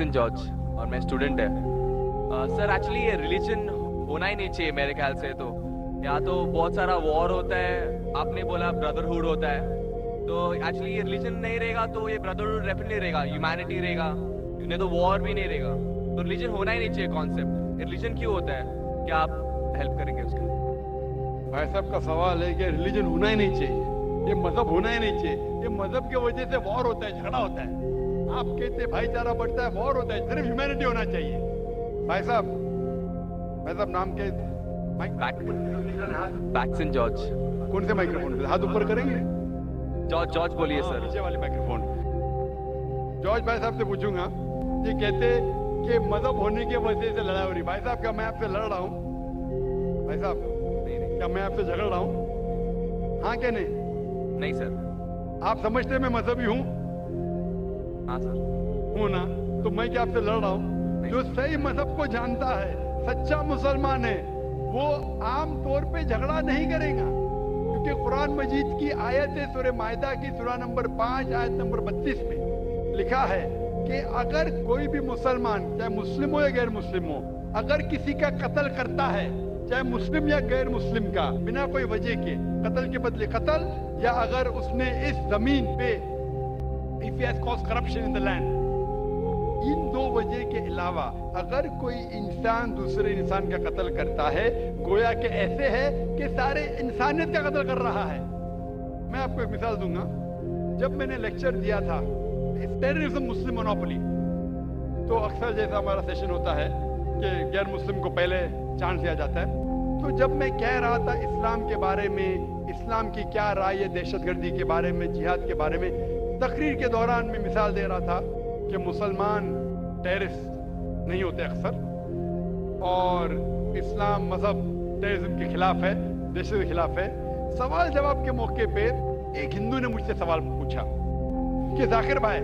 बैक्सन George और मैं student है। सर एक्चुअली ये रिलीजन होना ही नहीं चाहिए मेरे ख्याल से। तो या तो बहुत सारा वॉर होता है, आपने बोला ब्रदरहुड होता है, तो एक्चुअली ये रिलीजन नहीं रहेगा तो ये ब्रदरहुड डेफिनेटली रहेगा, ह्यूमैनिटी रहेगा, नहीं तो वॉर भी नहीं रहेगा। तो रिलीजन होना ही नहीं चाहिए कॉन्सेप्ट। रिलीजन क्यों होता है, क्या आप हेल्प करेंगे उसके? भाई साहब का सवाल है कि रिलीजन होना ही नहीं चाहिए, ये मजहब होना ही नहीं चाहिए। ये मजहब की वजह से वॉर होता है, झगड़ा होता है। आप कहते भाईचारा बढ़ता है, वॉर होता है। सिर्फ ह्यूमैनिटी होना चाहिए। भाई साहब नाम के बैक्सन जॉर्ज। कौन से माइक्रोफोन पे हाथ ऊपर करेंगे? जॉर्ज बोलिए सर। नीचे वाले माइक्रोफोन। जॉर्ज भाई साहब से पूछूंगा, ये कहते कि मजहब होने की वजह से लड़ाई हो रही। भाई साहब क्या मैं आपसे लड़ रहा हूँ? भाई साहब क्या मैं आपसे झगड़ रहा हूँ? हाँ क्या नहीं? नहीं सर। आप समझते मैं मजहबी हूँ? हाँ सर। हूँ ना? तो मैं क्या आपसे लड़ रहा हूँ? जो सही मजहब को जानता है, सच्चा मुसलमान है, वो आम तौर पे झगड़ा नहीं करेगा। क्योंकि कुरान मजीद की आयत है, सूरह मायदा की सूरा नंबर 5 आयत नंबर 32 में लिखा है कि अगर कोई भी मुसलमान, चाहे मुस्लिम हो या गैर मुस्लिम हो, अगर किसी का कत्ल करता है, चाहे मुस्लिम या गैर मुस्लिम का, बिना कोई वजह के, कत्ल के बदले कत्ल, या अगर उसने इस जमीन पे if he has caused corruption in the land, इन दो वजह के अलावा अगर कोई इंसान दूसरे इंसान का कत्ल करता है, गोया के ऐसे है कि सारे इंसानियत का कत्ल कर रहा है। मैं आपको एक मिसाल दूंगा। जब मैंने लेक्चर दिया था टेररिज्म मुस्लिम मोनोपोली, तो अक्सर जैसा हमारा सेशन होता है कि गैर मुस्लिम को पहले चांस दिया जाता है, तो जब मैं कह रहा था इस्लाम के बारे में, इस्लाम की क्या राय है दहशतगर्दी के बारे में, जिहाद के बारे में, तकरीर के दौरान मैं मिसाल दे रहा था कि मुसलमान टेररिस्ट नहीं होते अक्सर, और इस्लाम मजहब टेररिज्म के खिलाफ है, दहशत के खिलाफ है। सवाल जवाब के मौके पे एक हिंदू ने मुझसे सवाल पूछा कि जाकिर भाई,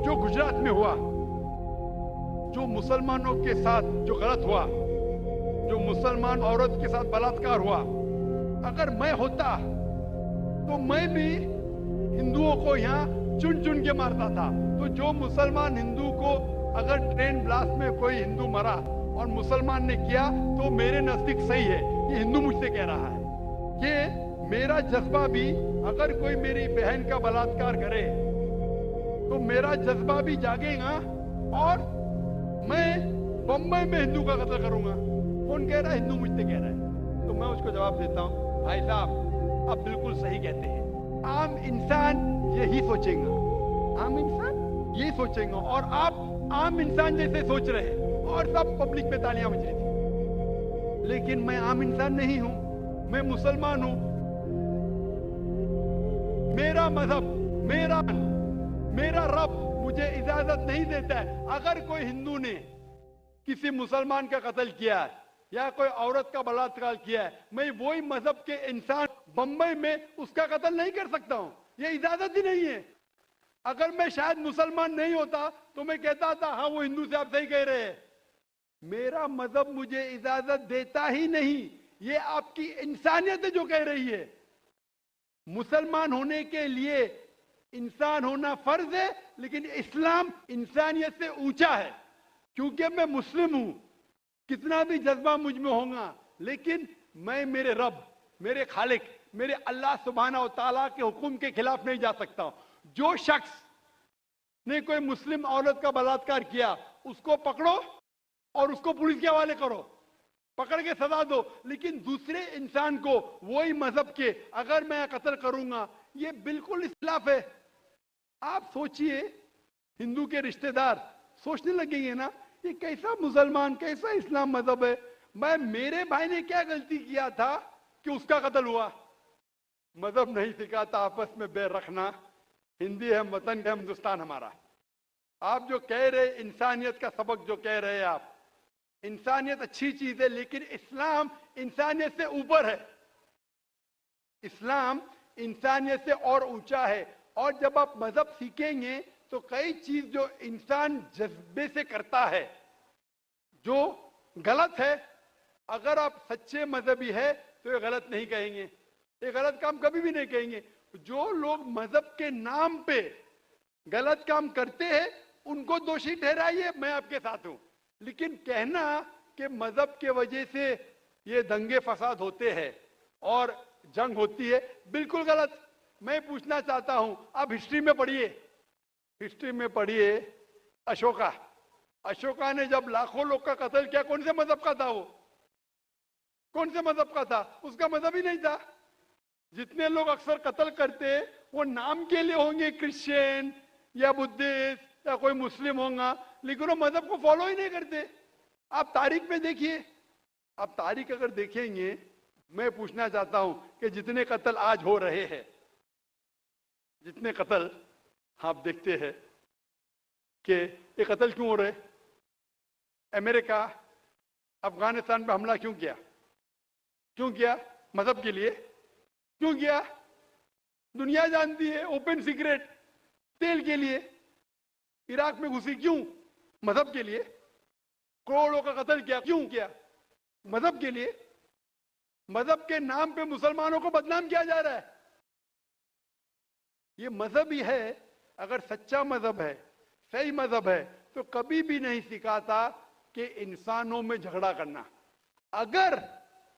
जो गुजरात में हुआ, जो मुसलमानों के साथ जो गलत हुआ, जो मुसलमान औरत के साथ बलात्कार हुआ, अगर मैं होता तो मैं भी हिंदुओं को यहाँ चुन चुन के मारता था। तो जो मुसलमान हिंदू को, अगर ट्रेन ब्लास्ट में कोई हिंदू मरा और मुसलमान ने किया, तो मेरे नजदीक सही है, ये हिंदू मुझसे कह रहा है। ये मेरा जज्बा भी, अगर कोई मेरी बहन का बलात्कार करे तो मेरा जज्बा भी जागेगा और मैं बम्बई में हिंदू का कत्ल करूंगा। कौन कह रहा है? हिंदू मुझसे कह रहा है। तो मैं उसको जवाब देता हूं, भाई साहब आप बिल्कुल सही कहते हैं। आम इंसान यही सोचेगा, आम इंसान यही सोचेगा, और आप आम इंसान जैसे सोच रहे हैं, और सब पब्लिक में तालियां बज रही थी। लेकिन मैं आम इंसान नहीं हूं, मैं मुसलमान हूं। मेरा मजहब, मेरा रब मुझे इजाजत नहीं देता है, अगर कोई हिंदू ने किसी मुसलमान का कत्ल किया है या कोई औरत का बलात्कार किया है, मैं वही मजहब के इंसान बंबई में उसका कत्ल नहीं कर सकता हूं, ये इजाजत ही नहीं है। अगर मैं शायद मुसलमान नहीं होता तो मैं कहता था हाँ वो हिंदू से आप सही कह रहे हैं। मेरा मजहब मुझे इजाजत देता ही नहीं, ये आपकी इंसानियत है जो कह रही है। मुसलमान होने के लिए इंसान होना फर्ज है, लेकिन इस्लाम इंसानियत से ऊंचा है। क्योंकि मैं मुस्लिम हूं, कितना भी जज्बा मुझ में होगा, लेकिन मैं मेरे रब, मेरे खालिक, मेरे अल्लाह सुब्हानहू व तआला के हुक्म के खिलाफ नहीं जा सकता। जो शख्स ने कोई मुस्लिम औरत का बलात्कार किया, उसको पकड़ो और उसको पुलिस के हवाले करो, पकड़ के सजा दो, लेकिन दूसरे इंसान को वही मजहब के अगर मैं कत्ल करूंगा, ये बिल्कुल खिलाफ है। आप सोचिए, हिंदू के रिश्तेदार सोचने लगेंगे ना, ये कैसा मुसलमान, कैसा इस्लाम मजहब है। मैं, मेरे भाई ने क्या गलती किया था कि उसका कत्ल हुआ? मजहब नहीं सिखाता आपस में बैर रखना। हिंदी है, वतन है, हिंदुस्तान हमारा। आप जो कह रहे इंसानियत का सबक जो कह रहे हैं आप, इंसानियत अच्छी चीज है, लेकिन इस्लाम इंसानियत से ऊपर है। इस्लाम इंसानियत से और ऊंचा है। और जब आप मजहब सीखेंगे तो कई चीज जो इंसान जज्बे से करता है, जो गलत है, अगर आप सच्चे मजहबी है तो ये गलत नहीं कहेंगे, ये गलत काम कभी भी नहीं कहेंगे। जो लोग मजहब के नाम पे गलत काम करते हैं, उनको दोषी ठहराइए, मैं आपके साथ हूं। लेकिन कहना कि मजहब के वजह से ये दंगे फसाद होते हैं और जंग होती है, बिल्कुल गलत। मैं पूछना चाहता हूं, आप हिस्ट्री में पढ़िए, हिस्ट्री में पढ़िए। अशोका ने जब लाखों लोग का कत्ल किया, कौन से मजहब का था वो? कौन से मजहब का था? उसका मजहब ही नहीं था। जितने लोग अक्सर कत्ल करते वो नाम के लिए होंगे, क्रिश्चियन या बुद्धिस्ट या कोई मुस्लिम होगा, लेकिन वो मजहब को फॉलो ही नहीं करते। आप तारीख में देखिए, आप तारीख अगर देखेंगे, मैं पूछना चाहता हूं कि जितने कत्ल आज हो रहे हैं, जितने कत्ल आप देखते हैं कि ये कत्ल क्यों हो रहे? अमेरिका अफगानिस्तान पे हमला क्यों किया? क्यों किया? मजहब के लिए। क्यों किया? दुनिया जानती है, ओपन सीक्रेट, तेल के लिए। इराक में घुसी क्यों? मजहब के लिए। करोड़ों का कत्ल किया, क्यों किया? मजहब के लिए। मजहब के नाम पे मुसलमानों को बदनाम किया जा रहा है। ये मजहब ही है। अगर सच्चा मजहब है, सही मजहब है, तो कभी भी नहीं सिखाता कि इंसानों में झगड़ा करना। अगर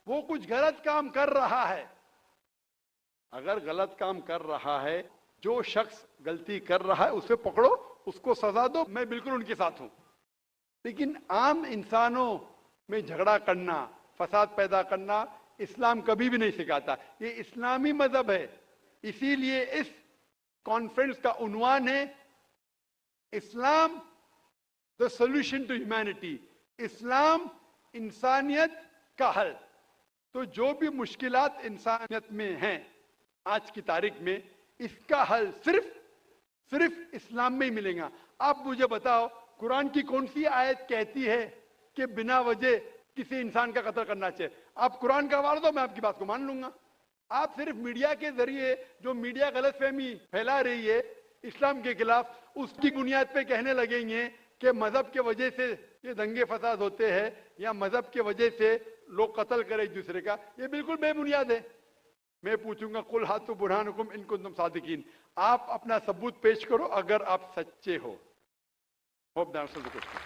वो कुछ गलत काम कर रहा है, अगर गलत काम कर रहा है, जो शख्स गलती कर रहा है उसे पकड़ो, उसको सजा दो, मैं बिल्कुल उनके साथ हूं। लेकिन आम इंसानों में झगड़ा करना, फसाद पैदा करना, इस्लाम कभी भी नहीं सिखाता। ये इस्लामी मजहब है। इसीलिए इस कॉन्फ्रेंस का उन्वान है Islam the solution to humanity, इस्लाम इंसानियत का हल। तो जो भी मुश्किलात इंसानियत में हैं आज की तारीख में, इसका हल सिर्फ इस्लाम में ही मिलेगा। आप मुझे बताओ, कुरान की कौन सी आयत कहती है कि बिना वजह किसी इंसान का कत्ल करना चाहिए? आप कुरान का हवाला दो, मैं आपकी बात को मान लूंगा। आप सिर्फ मीडिया के जरिए जो मीडिया गलतफहमी फैला रही है इस्लाम के खिलाफ, उसकी बुनियाद पे कहने लगेंगे कि मजहब के वजह से ये दंगे फसाद होते हैं या मजहब के वजह से लोग कत्ल करें एक दूसरे का। ये बिल्कुल बेबुनियाद है। मैं पूछूंगा, कुल हाथु बुरहानुकुम इन कुंतुम सादिकीन, आप अपना सबूत पेश करो अगर आप सच्चे हो। Hope the answer the question.